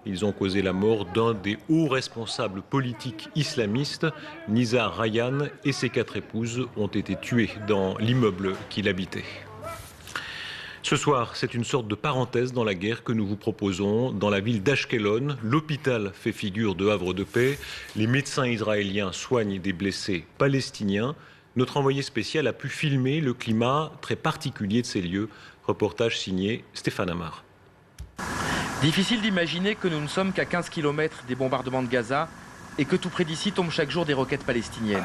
Ils ont causé la mort d'un des hauts responsables politiques islamistes. Nizar Rayyan et ses 4 épouses ont été tués dans l'immeuble qu'il habitait. Ce soir, c'est une sorte de parenthèse dans la guerre que nous vous proposons. Dans la ville d'Ashkelon, l'hôpital fait figure de havre de paix. Les médecins israéliens soignent des blessés palestiniens. Notre envoyé spécial a pu filmer le climat très particulier de ces lieux. Reportage signé Stéphane Amar. Difficile d'imaginer que nous ne sommes qu'à 15 km des bombardements de Gaza et que tout près d'ici tombent chaque jour des roquettes palestiniennes.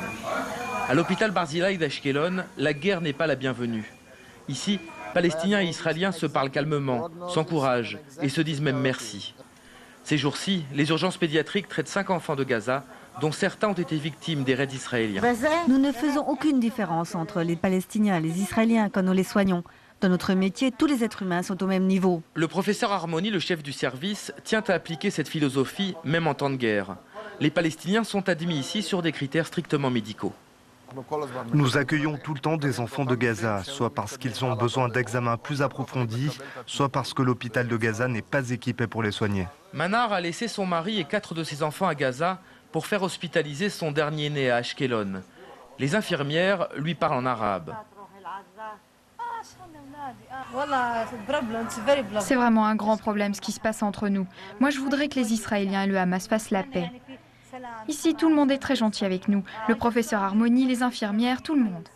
À l'hôpital Barzilai d'Ashkelon, la guerre n'est pas la bienvenue. Ici, Palestiniens et Israéliens se parlent calmement, s'encouragent et se disent même merci. Ces jours-ci, les urgences pédiatriques traitent 5 enfants de Gaza, dont certains ont été victimes des raids israéliens. Nous ne faisons aucune différence entre les Palestiniens et les Israéliens quand nous les soignons. Dans notre métier, tous les êtres humains sont au même niveau. Le professeur Harmony, le chef du service, tient à appliquer cette philosophie, même en temps de guerre. Les Palestiniens sont admis ici sur des critères strictement médicaux. Nous accueillons tout le temps des enfants de Gaza, soit parce qu'ils ont besoin d'examens plus approfondis, soit parce que l'hôpital de Gaza n'est pas équipé pour les soigner. Manar a laissé son mari et 4 de ses enfants à Gaza pour faire hospitaliser son dernier-né à Ashkelon. Les infirmières lui parlent en arabe. C'est vraiment un grand problème ce qui se passe entre nous. Moi, je voudrais que les Israéliens et le Hamas fassent la paix. Ici, tout le monde est très gentil avec nous. Le professeur Harmony, les infirmières, tout le monde.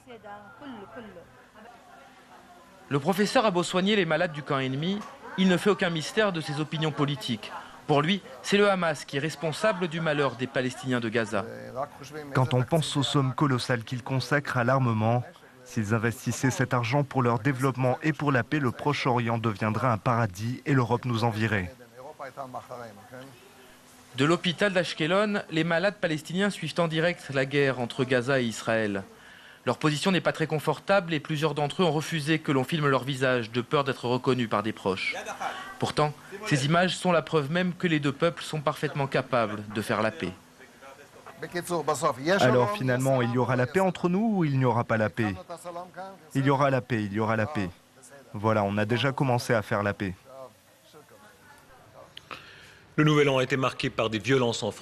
Le professeur a beau soigner les malades du camp ennemi, il ne fait aucun mystère de ses opinions politiques. Pour lui, c'est le Hamas qui est responsable du malheur des Palestiniens de Gaza. Quand on pense aux sommes colossales qu'ils consacrent à l'armement, s'ils investissaient cet argent pour leur développement et pour la paix, le Proche-Orient deviendrait un paradis et l'Europe nous envierait. De l'hôpital d'Ashkelon, les malades palestiniens suivent en direct la guerre entre Gaza et Israël. Leur position n'est pas très confortable et plusieurs d'entre eux ont refusé que l'on filme leur visage de peur d'être reconnus par des proches. Pourtant, ces images sont la preuve même que les deux peuples sont parfaitement capables de faire la paix. Alors finalement, il y aura la paix entre nous ou il n'y aura pas la paix? Il y aura la paix, il y aura la paix. Voilà, on a déjà commencé à faire la paix. Le nouvel an a été marqué par des violences en France.